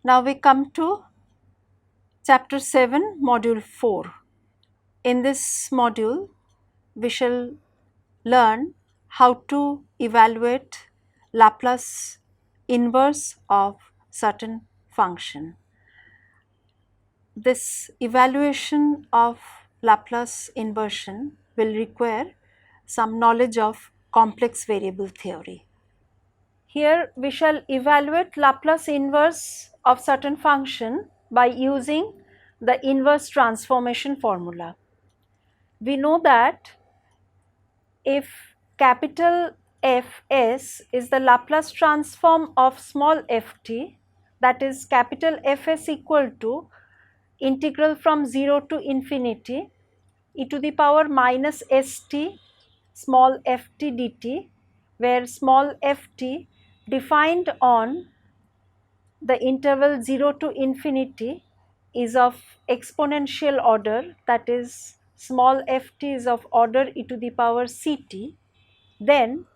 Now we come to chapter 7, module 4. In this module, we shall learn how to evaluate Laplace inverse of certain function. This evaluation of Laplace inversion will require some knowledge of complex variable theory. Here we shall evaluate Laplace inverse of certain function by using the inverse transformation formula. We know that if capital Fs is the Laplace transform of small ft, that is capital Fs equal to integral from 0 to infinity e to the power minus st small ft dt, where small ft defined on the interval 0 to infinity is of exponential order, that is small ft is of order e to the power ct, then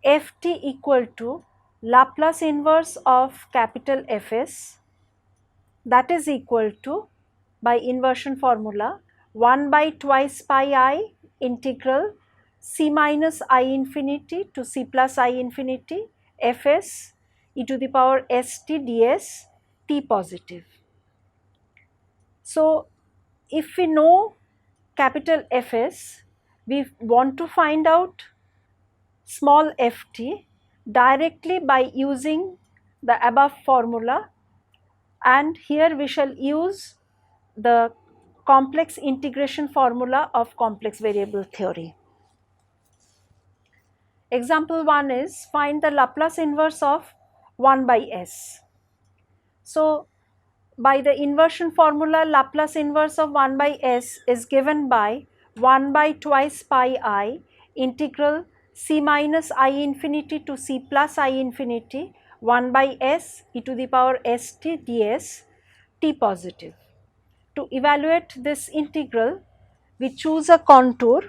ft equal to Laplace inverse of capital Fs, that is equal to, by inversion formula, 1 by twice pi I integral c minus I infinity to c plus I infinity Fs e to the power st ds t positive. So, if we know capital Fs, we want to find out small ft directly by using the above formula, and here we shall use the complex integration formula of complex variable theory. Example 1 is find the Laplace inverse of 1 by s. So, by the inversion formula, Laplace inverse of 1 by s is given by 1 by twice pi I integral c minus I infinity to c plus I infinity 1 by s e to the power st ds t positive. To evaluate this integral, we choose a contour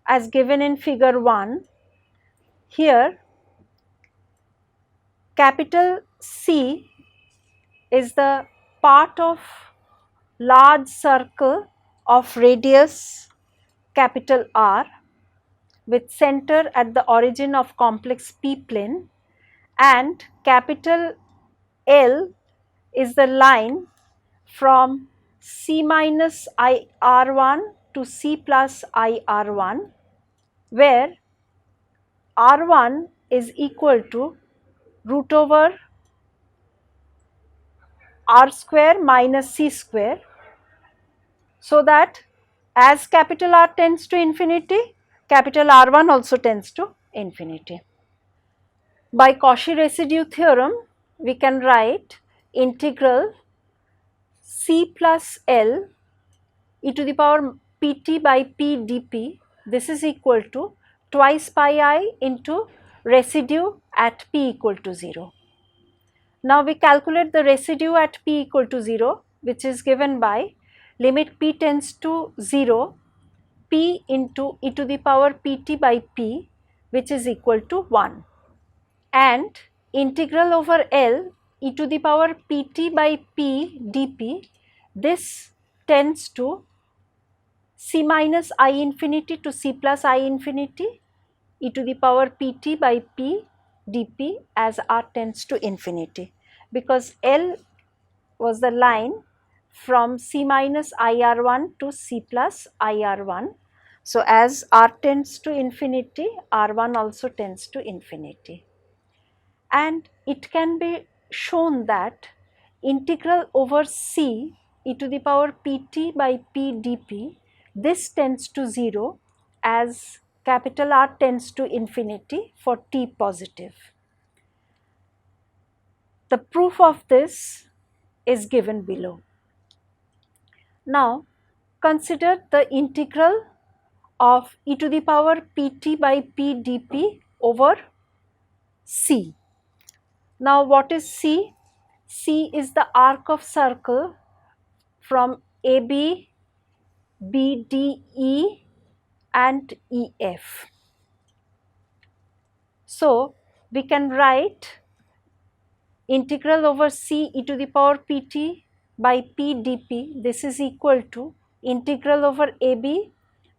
as given in figure 1. Here capital C is the part of large circle of radius capital R with center at the origin of complex P plane, and capital L is the line from C minus I R1 to C plus I R1, where R1 is equal to root over R square minus C square, so that as capital R tends to infinity, capital R1 also tends to infinity. By Cauchy residue theorem, we can write integral C plus L e to the power pt by p dp, this is equal to twice pi I into residue at p equal to 0. Now we calculate the residue at p equal to 0, which is given by limit p tends to 0 p into e to the power pt by p, which is equal to 1, and integral over L e to the power pt by p dp, this tends to c minus I infinity to c plus I infinity e to the power pt by p dp as r tends to infinity, because L was the line from c minus IR1 to c plus IR1. So, as r tends to infinity, R1 also tends to infinity, and it can be shown that integral over c e to the power pt by p dp, this tends to 0 as capital R tends to infinity for t positive. The proof of this is given below. Now, consider the integral of e to the power pt by p dp over c. Now, what is c? C is the arc of circle from AB, BDE and EF. So, we can write integral over c e to the power pt by p dp, this is equal to integral over ab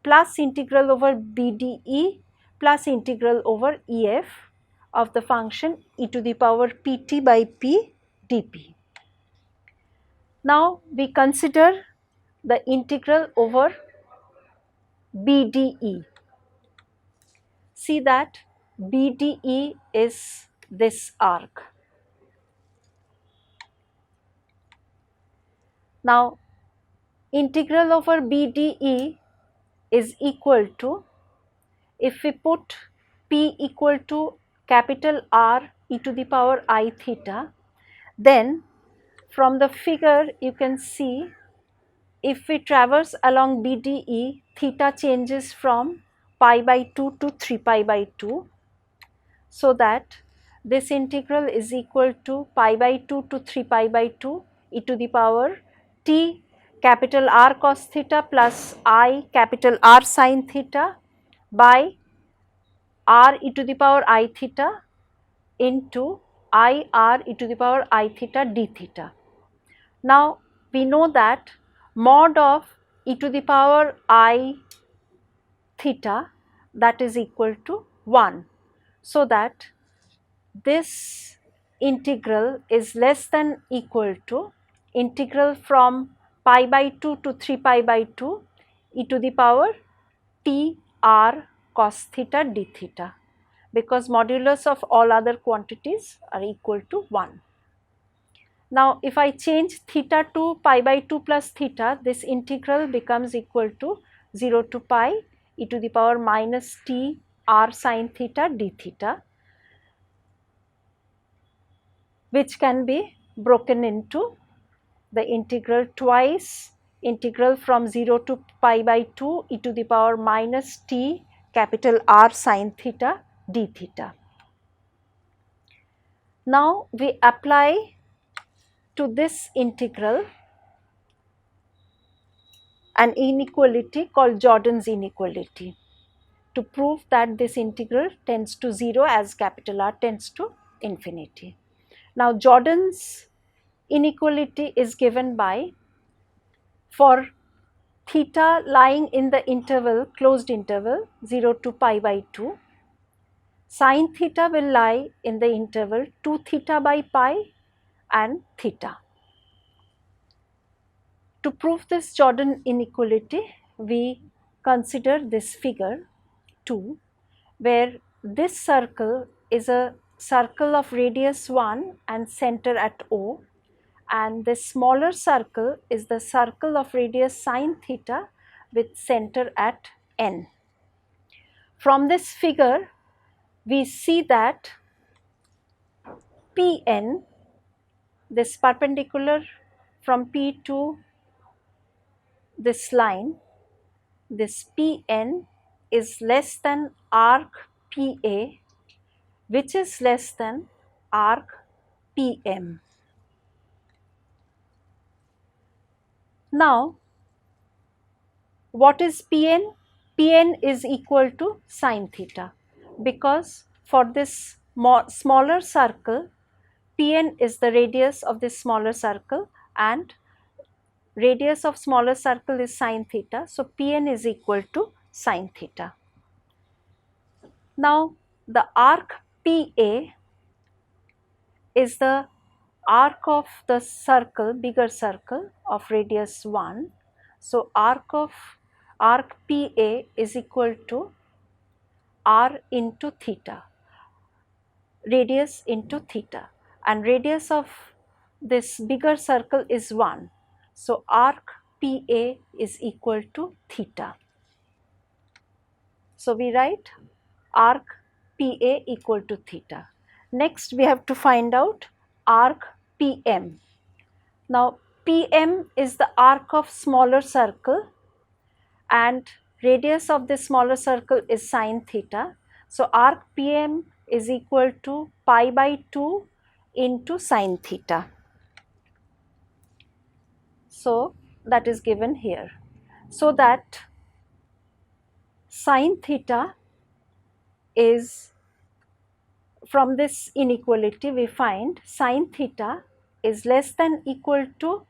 plus integral over bde plus integral over ef of the function e to the power pt by p dp. Now we consider the integral over BDE. See that BDE is this arc. Now integral over BDE is equal to, if we put P equal to capital R e to the power I theta, then from the figure you can see, if we traverse along BDE, theta changes from pi by 2 to 3 pi by 2, so that this integral is equal to pi by 2 to 3 pi by 2 e to the power t capital R cos theta plus I capital R sin theta by R e to the power I theta into I R e to the power I theta d theta. Now we know that mod of e to the power I theta, that is equal to 1, so that this integral is less than equal to integral from pi by 2 to 3 pi by 2 e to the power t r cos theta d theta, because modulus of all other quantities are equal to 1. Now if I change theta to pi by 2 plus theta, this integral becomes equal to 0 to pi e to the power minus t r sin theta d theta, which can be broken into the integral twice integral from 0 to pi by 2 e to the power minus t capital R sin theta d theta. Now we apply to this integral an inequality called Jordan's inequality to prove that this integral tends to 0 as capital R tends to infinity. Now Jordan's inequality is given by, for theta lying in the interval, closed interval 0 to pi by 2, sin theta will lie in the interval 2 theta by pi and theta. To prove this Jordan inequality, we consider this figure 2, where this circle is a circle of radius 1 and center at O, and this smaller circle is the circle of radius sin theta with center at N. From this figure, we see that Pn, this perpendicular from P to this line, this Pn is less than arc Pa, which is less than arc Pm. Now, what is Pn? Pn is equal to sin theta, because for this smaller circle, Pn is the radius of this smaller circle and radius of smaller circle is sin theta. So, Pn is equal to sin theta. Now, the arc Pa is the arc of the circle, bigger circle of radius 1. So, arc Pa is equal to r into theta, radius into theta, and radius of this bigger circle is 1. So, arc Pa is equal to theta. So, we write arc Pa equal to theta. Next, we have to find out arc Pm. Now, Pm is the arc of smaller circle and radius of this smaller circle is sin theta. So, arc Pm is equal to pi by 2 into sin theta. So, that is given here. So, that sin theta is from this inequality we find sin theta is less than equal to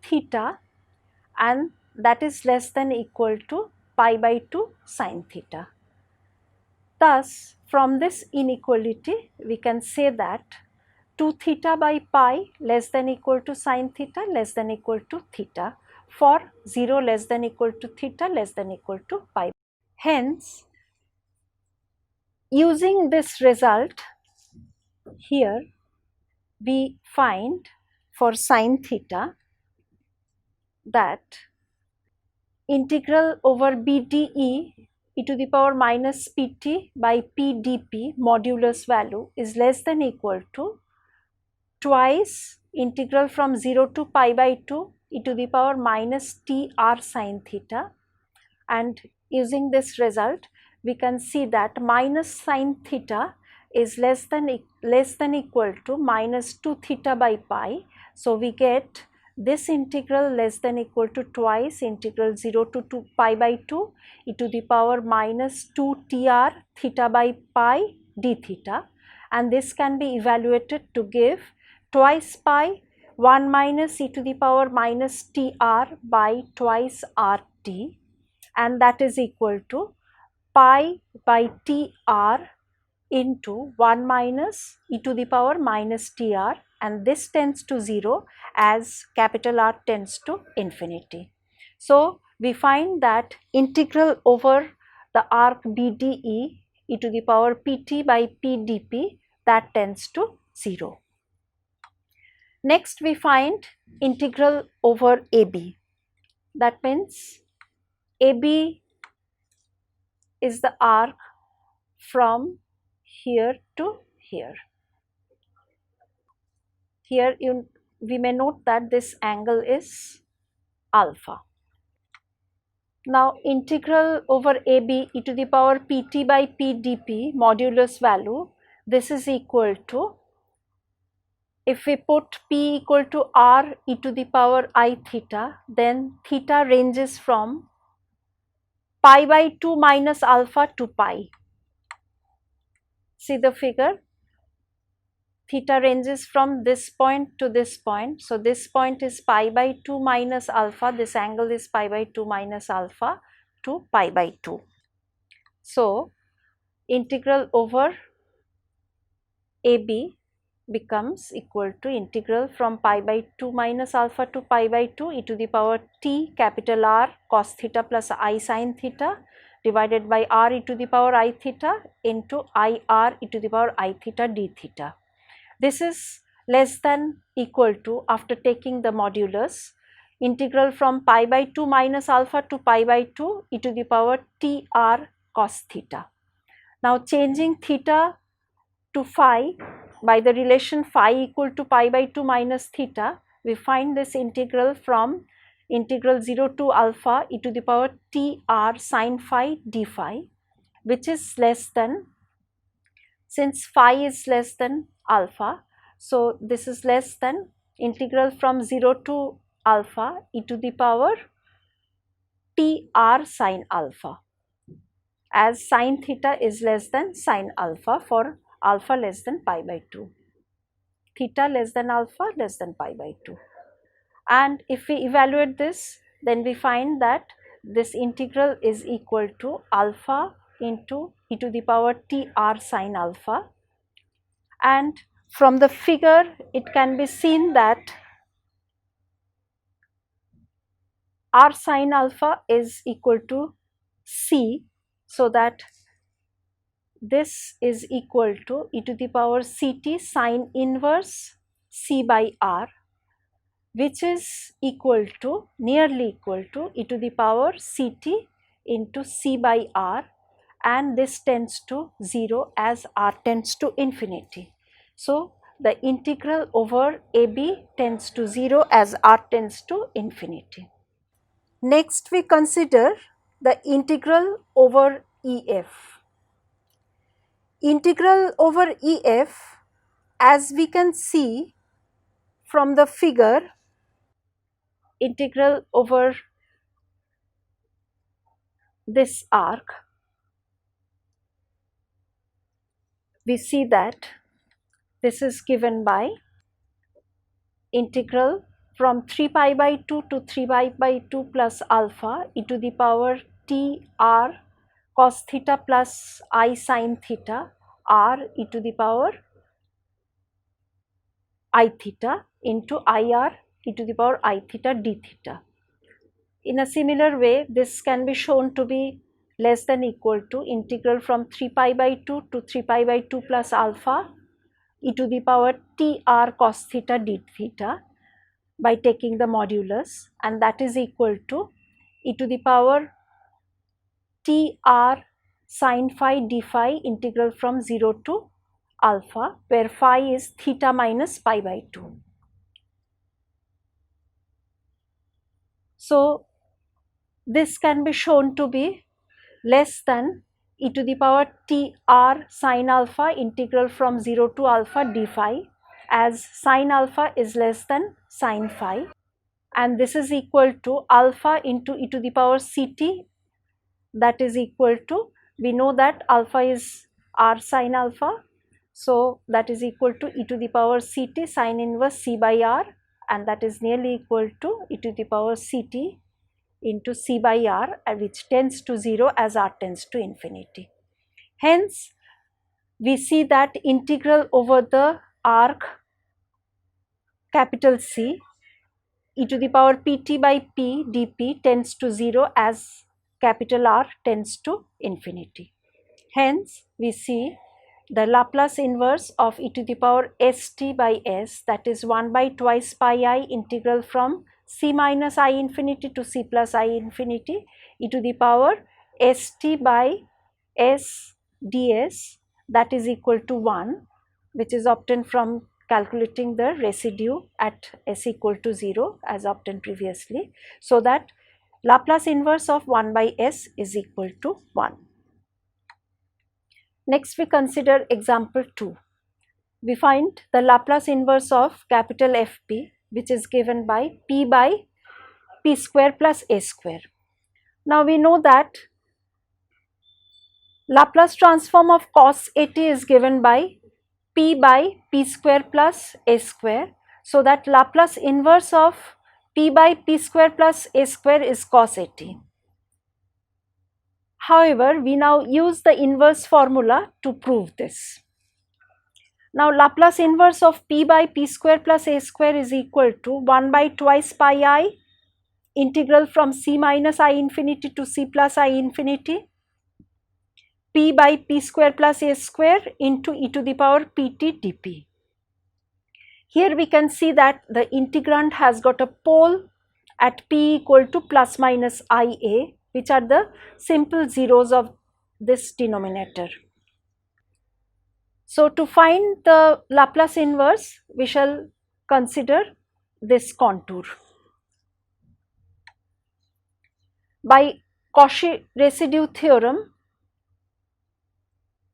theta, and that is less than equal to pi by 2 sin theta. Thus, from this inequality we can say that 2 theta by pi less than equal to sin theta less than equal to theta for 0 less than equal to theta less than equal to pi. Hence, using this result here, we find for sin theta that integral over BDE e to the power minus pt by p dp modulus value is less than equal to twice integral from 0 to pi by 2 e to the power minus tr sin theta, and using this result we can see that minus sin theta is less than equal to minus 2 theta by pi. So, we get this integral less than equal to twice integral 0 to 2 pi by 2 e to the power minus 2 tr theta by pi d theta, and this can be evaluated to give twice pi 1 minus e to the power minus tr by twice rt, and that is equal to pi by tr into 1 minus e to the power minus tr, and this tends to 0 as capital R tends to infinity. So, we find that integral over the arc BDE e to the power pt by p dp, that tends to 0. Next, we find integral over AB. That means AB is the arc from here to here. Here we may note that this angle is alpha. Now, integral over AB e to the power pt by p dp modulus value, this is equal to, if we put p equal to r e to the power I theta, then theta ranges from pi by 2 minus alpha to pi. See the figure, theta ranges from this point to this point. So, this point is pi by 2 minus alpha, this angle is pi by 2 minus alpha to pi by 2. So, integral over AB becomes equal to integral from pi by 2 minus alpha to pi by 2 e to the power t capital R cos theta plus I sin theta divided by r e to the power I theta into I r e to the power I theta d theta. This is less than equal to, after taking the modulus, integral from pi by 2 minus alpha to pi by 2 e to the power t r cos theta. Now, changing theta to phi by the relation phi equal to pi by 2 minus theta, we find this integral from integral 0 to alpha e to the power t r sin phi d phi, which is less than, since phi is less than alpha, so this is less than integral from 0 to alpha e to the power t r sin alpha, as sin theta is less than sin alpha for alpha less than pi by 2, theta less than alpha less than pi by 2. And if we evaluate this, then we find that this integral is equal to alpha into e to the power t r sin alpha, and from the figure it can be seen that r sin alpha is equal to c, so that this is equal to e to the power ct sin inverse c by r, which is equal to, nearly equal to e to the power ct into c by r, and this tends to 0 as r tends to infinity. So, the integral over AB tends to 0 as r tends to infinity. Next, we consider the integral over EF. Integral over EF, as we can see from the figure, integral over this arc, we see that this is given by integral from 3 pi by 2 to 3 pi by 2 plus alpha e to the power t r cos theta plus I sin theta r e to the power I theta into IR e to the power I theta d theta. In a similar way, this can be shown to be less than equal to integral from 3 pi by 2 to 3 pi by 2 plus alpha e to the power t r cos theta d theta by taking the modulus, and that is equal to e to the power t r sin phi d phi integral from 0 to alpha, where phi is theta minus pi by 2. So, this can be shown to be less than e to the power t r sin alpha integral from 0 to alpha d phi, as sin alpha is less than sin phi, and this is equal to alpha into e to the power ct, that is equal to, we know that alpha is r sin alpha, so that is equal to e to the power ct sin inverse c by r, and that is nearly equal to e to the power ct into c by r, which tends to 0 as r tends to infinity. Hence, we see that integral over the arc capital C e to the power pt by p dp tends to 0 as capital R tends to infinity. Hence, we see the Laplace inverse of e to the power st by s, that is 1 by twice pi I integral from c minus I infinity to c plus I infinity e to the power st by s ds, that is equal to 1, which is obtained from calculating the residue at s equal to 0 as obtained previously, so that Laplace inverse of 1 by s is equal to 1. Next, we consider example 2. We find the Laplace inverse of capital Fp, which is given by p by p square plus a square. Now, we know that Laplace transform of cos at is given by p by p square plus a square. So, that Laplace inverse of p by p square plus a square is cos at. However, we now use the inverse formula to prove this. Now, Laplace inverse of p by p square plus a square is equal to 1 by twice pi I integral from c minus I infinity to c plus I infinity p by p square plus a square into e to the power pt dp. Here we can see that the integrand has got a pole at p equal to plus minus ia, which are the simple zeros of this denominator. So, to find the Laplace inverse, we shall consider this contour. By Cauchy residue theorem,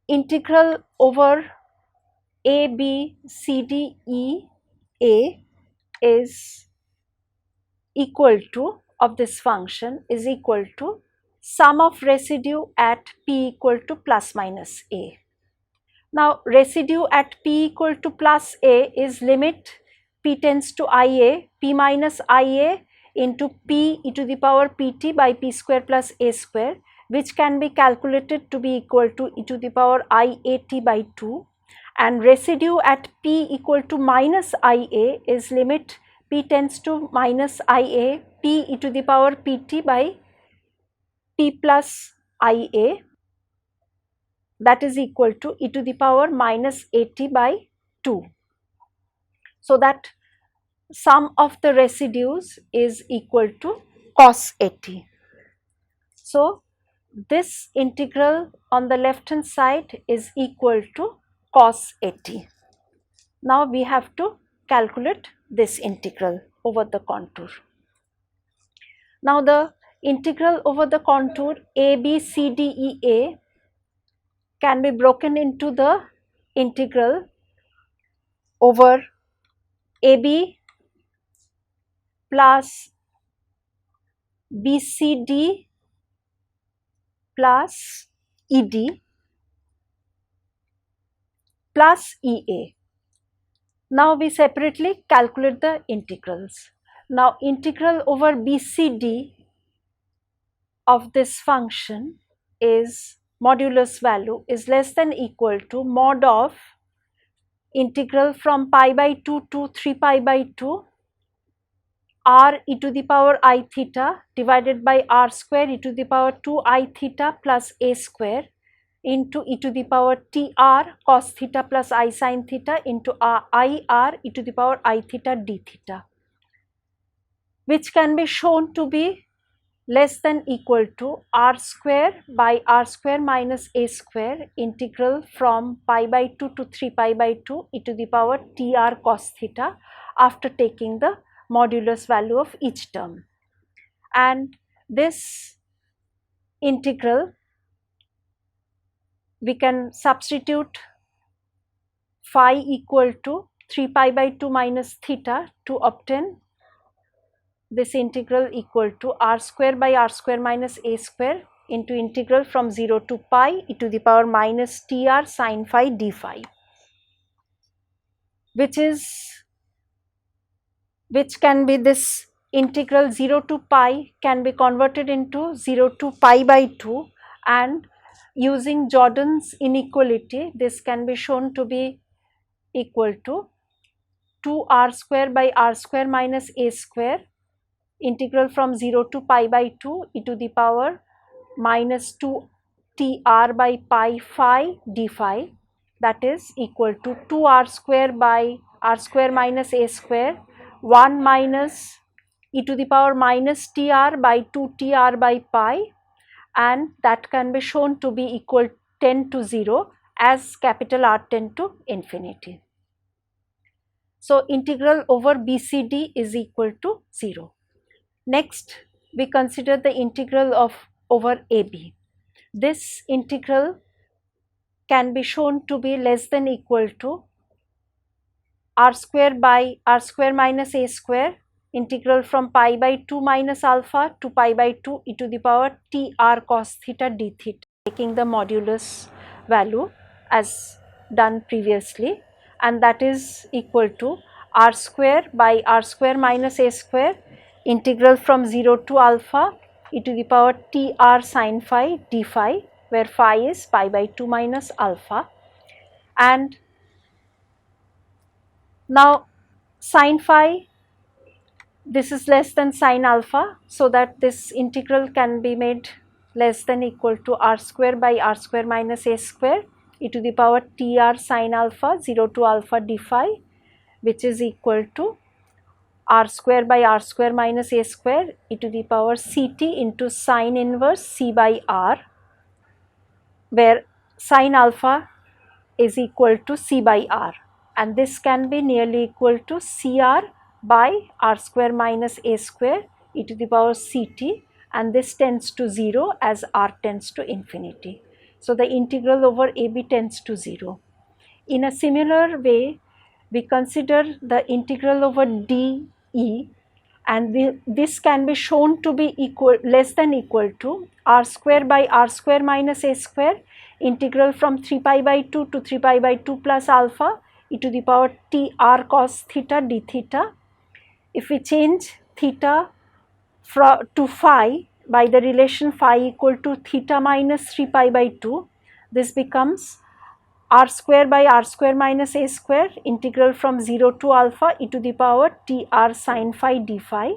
integral over a, b, c, d, e, a is equal to, of this function is equal to sum of residue at p equal to plus minus a. Now, residue at p equal to plus a is limit p tends to ia, p minus ia into p e to the power pt by p square plus a square, which can be calculated to be equal to e to the power iat by 2, and residue at p equal to minus ia is limit p tends to minus ia, p e to the power pt by p plus ia, that is equal to e to the power minus at by 2. So, that sum of the residues is equal to cos at. So, this integral on the left hand side is equal to cos at. Now, we have to calculate this integral over the contour. Now, the integral over the contour a, b, c, d, e, a can be broken into the integral over AB plus BCD plus ED plus EA. Now we separately calculate the integrals. Now integral over BCD of this function is modulus value is less than equal to mod of integral from pi by 2 to 3 pi by 2 r e to the power I theta divided by r square e to the power 2 I theta plus a square into e to the power t r cos theta plus I sin theta into I r e to the power I theta d theta, which can be shown to be less than equal to r square by r square minus a square integral from pi by 2 to 3 pi by 2 e to the power t r cos theta after taking the modulus value of each term. And this integral we can substitute phi equal to 3 pi by 2 minus theta to obtain this integral equal to r square by r square minus a square into integral from 0 to pi e to the power minus tr sin phi d phi, which can be this integral 0 to pi can be converted into 0 to pi by 2, and using Jordan's inequality this can be shown to be equal to 2r square by r square minus a square integral from 0 to pi by 2 e to the power minus 2 tr by pi phi d phi, that is equal to 2r square by r square minus a square 1 minus e to the power minus tr by 2 tr by pi, and that can be shown to be equal 10 to 0 as capital R tend to infinity. So integral over BCD is equal to 0. Next we consider the integral of over AB. This integral can be shown to be less than equal to r square by r square minus a square integral from pi by 2 minus alpha to pi by 2 e to the power t r cos theta d theta, taking the modulus value as done previously, and that is equal to r square by r square minus a square integral from 0 to alpha e to the power t r sin phi d phi, where phi is pi by 2 minus alpha. And now sin phi, this is less than sin alpha, so that this integral can be made less than equal to r square by r square minus a square e to the power t r sin alpha 0 to alpha d phi, which is equal to r square by r square minus a square e to the power ct into sin inverse c by r, where sin alpha is equal to c by r, and this can be nearly equal to cr by r square minus a square e to the power ct, and this tends to 0 as r tends to infinity. So the integral over AB tends to 0. In a similar way, we consider the integral over DE, and this can be shown to be less than equal to r square by r square minus a square integral from 3 pi by 2 to 3 pi by 2 plus alpha e to the power t r cos theta d theta. If we change theta to phi by the relation phi equal to theta minus 3 pi by 2, this becomes r square by r square minus a square integral from 0 to alpha e to the power t r sin phi d phi,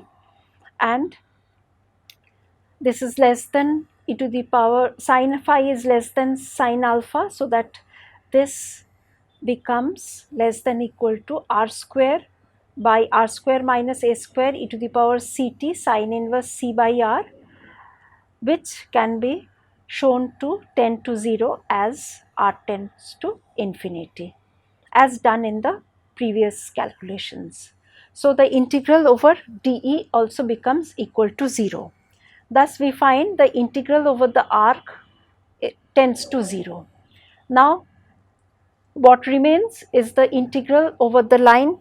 and this is less than e to the power sin phi is less than sin alpha, so that this becomes less than equal to r square by r square minus a square e to the power ct sin inverse c by r, which can be shown to tend to 0 as r tends to infinity, as done in the previous calculations. So the integral over dE also becomes equal to 0. Thus we find the integral over the arc tends to 0. Now what remains is the integral over the line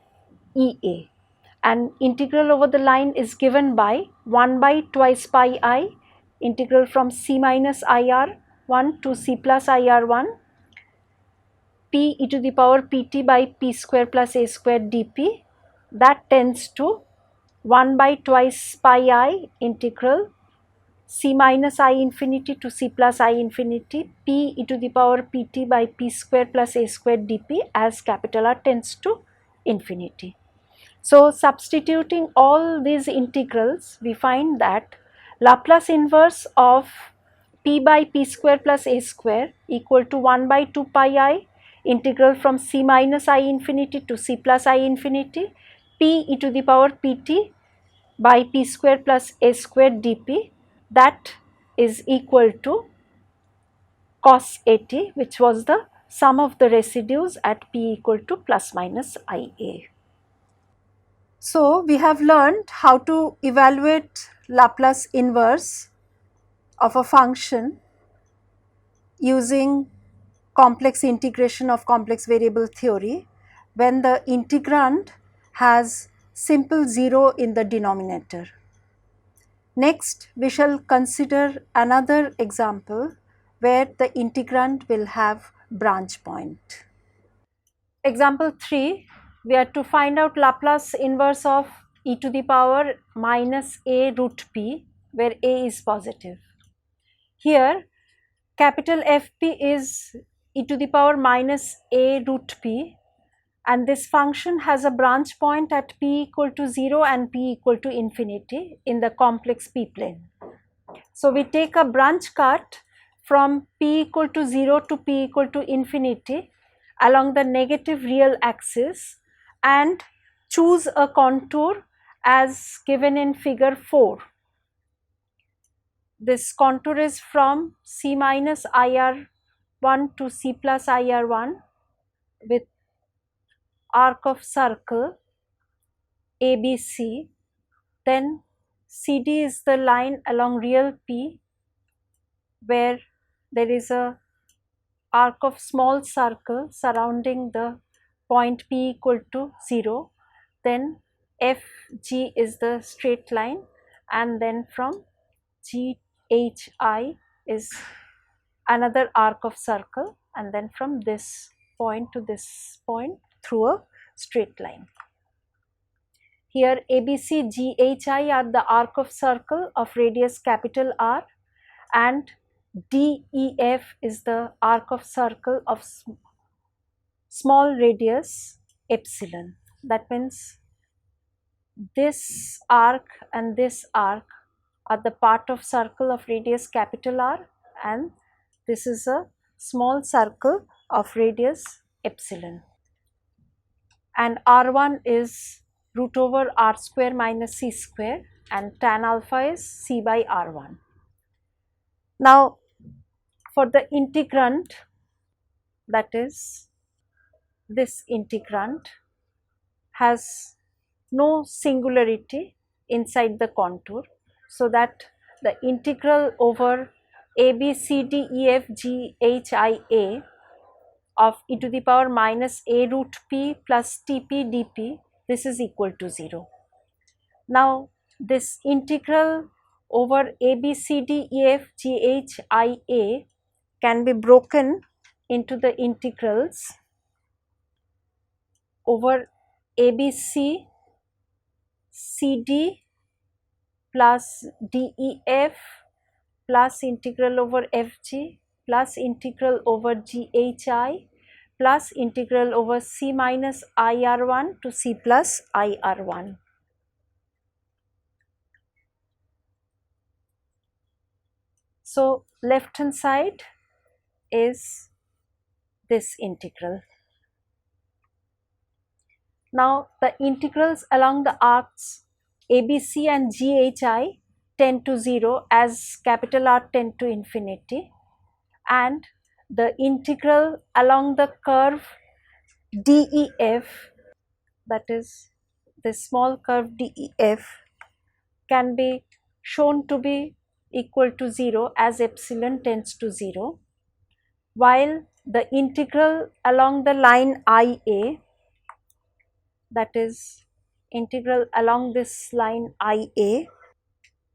EA, and integral over the line is given by 1 by twice pi I integral from c minus IR1 to c plus IR1 p e to the power pt by p square plus a square dp, that tends to 1 by twice pi I integral c minus I infinity to c plus I infinity p e to the power pt by p square plus a square dp as capital R tends to infinity. So, substituting all these integrals, we find that Laplace inverse of p by p square plus a square equal to 1 by 2 pi I integral from c minus I infinity to c plus I infinity p e to the power pt by p square plus a square dp, that is equal to cos at, which was the sum of the residues at p equal to plus minus ia. So, we have learned how to evaluate Laplace inverse of a function using complex integration of complex variable theory when the integrand has simple 0 in the denominator. Next, we shall consider another example where the integrand will have branch point. Example 3, we are to find out Laplace inverse of e to the power minus a root p, where a is positive. Here capital Fp is e to the power minus a root p, and this function has a branch point at p equal to 0 and p equal to infinity in the complex p plane. So, we take a branch cut from p equal to 0 to p equal to infinity along the negative real axis and choose a contour as given in figure 4. This contour is from c minus IR1 to c plus IR1 with arc of circle ABC. Then CD is the line along real P where there is a arc of small circle surrounding the point P equal to 0. Then FG is the straight line, and then from GHI is another arc of circle, and then from this point to this point through a straight line. Here ABC, GHI are the arc of circle of radius capital R, and DEF is the arc of circle of small radius epsilon. That means this arc and this arc are the part of circle of radius capital R, and this is a small circle of radius epsilon. And R1 is root over R square minus C square, and tan alpha is C by R1. Now, for the integrand, that is this integrand has no singularity inside the contour, so that the integral over a b c d e f g h I a of e to the power minus a root p plus t p dp, this is equal to 0. Now, this integral over a b c d e f g h I a can be broken into the integrals over ABC CD plus DEF plus integral over FG plus integral over GHI plus integral over C minus IR1 to C plus IR1. So, left hand side is this integral. Now, the integrals along the arcs ABC and GHI tend to 0 as capital R tend to infinity, and the integral along the curve DEF, that is this small curve DEF, can be shown to be equal to 0 as epsilon tends to 0, while the integral along the line IA, that is integral along this line IA,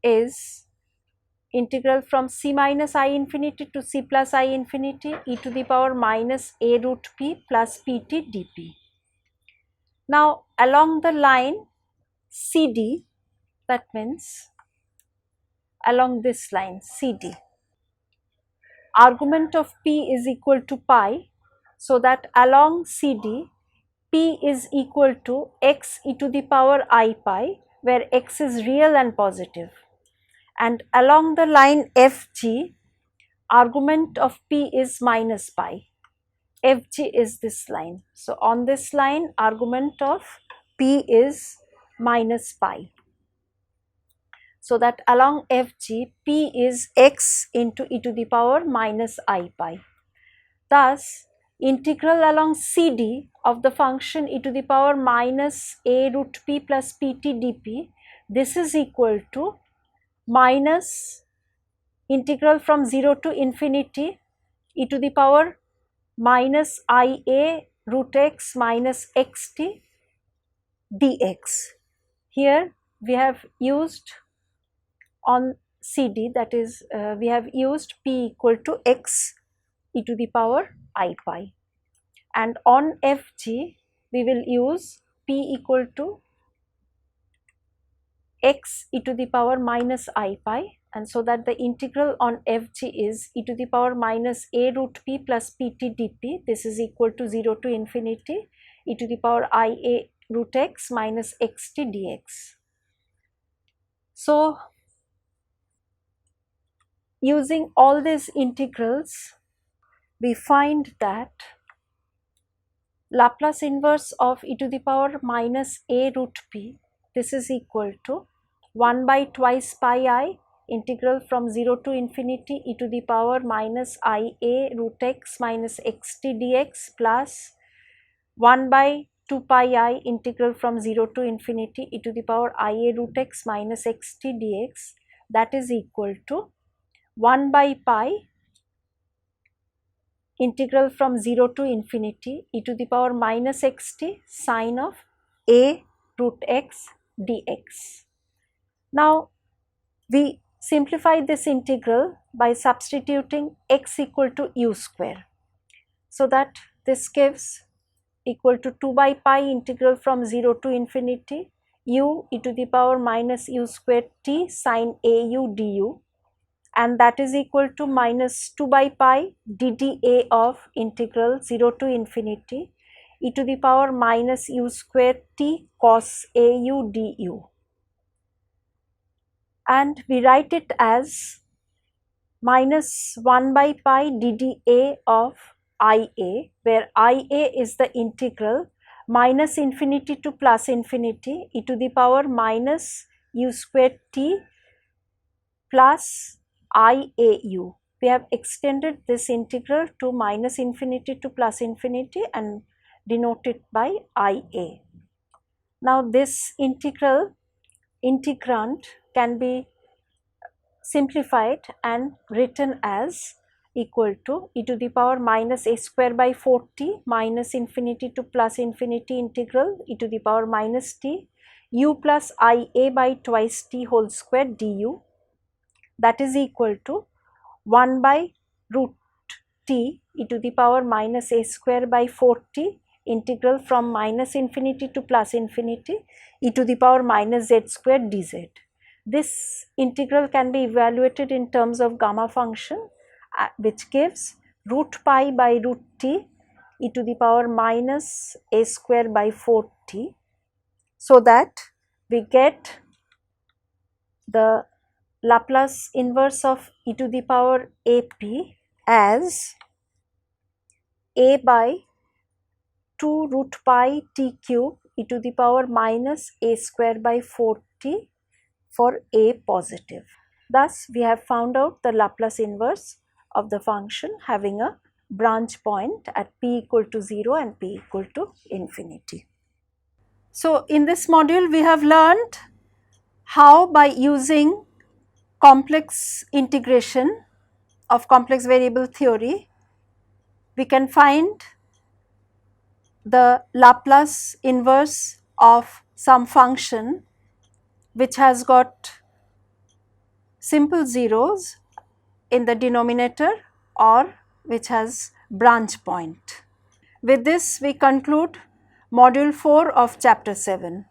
is integral from c minus I infinity to c plus I infinity e to the power minus a root p plus pt dp. Now along the line CD, that means along this line CD, argument of p is equal to pi, so that along CD p is equal to x e to the power I pi, where x is real and positive, and along the line FG argument of p is minus pi. FG is this line. So on this line argument of p is minus pi, so that along FG p is x into e to the power minus I pi. Thus integral along CD of the function e to the power minus a root p plus pt dp, this is equal to minus integral from 0 to infinity e to the power minus ia root x minus xt dx. Here we have used on CD, that is we have used p equal to x e to the power I pi, and on FG we will use p equal to x e to the power minus I pi, and so that the integral on FG is e to the power minus a root p plus pt dp. This is equal to 0 to infinity e to the power ia root x minus xt dx. So using all these integrals, we find that Laplace inverse of e to the power minus a root p, this is equal to 1 by twice pi I integral from 0 to infinity e to the power minus ia root x minus xt dx plus 1 by 2 pi I integral from 0 to infinity e to the power ia root x minus xt dx, that is equal to 1 by pi integral from 0 to infinity e to the power minus xt sine of a root x dx. Now we simplify this integral by substituting x equal to u square, so that this gives equal to 2 by pi integral from 0 to infinity u e to the power minus u square t sine a u du, and that is equal to minus 2 by pi ddA of integral 0 to infinity e to the power minus u square t cos a u du, and we write it as minus 1 by pi ddA of ia, where ia is the integral minus infinity to plus infinity e to the power minus u square t plus iau. We have extended this integral to minus infinity to plus infinity and denote it by ia. Now this integrand can be simplified and written as equal to e to the power minus a square by 4t minus infinity to plus infinity integral e to the power minus t u plus ia by twice t whole square du, that is equal to 1 by root t e to the power minus a square by 4t integral from minus infinity to plus infinity e to the power minus z square dz. This integral can be evaluated in terms of gamma function, which gives root pi by root t e to the power minus a square by 4t, so that we get the Laplace inverse of e to the power ap as a by 2 root pi t cube e to the power minus a square by 4t for a positive. Thus we have found out the Laplace inverse of the function having a branch point at p equal to 0 and p equal to infinity. So in this module we have learned how, by using complex integration of complex variable theory, we can find the Laplace inverse of some function which has got simple zeros in the denominator or which has branch point. With this we conclude module 4 of chapter 7.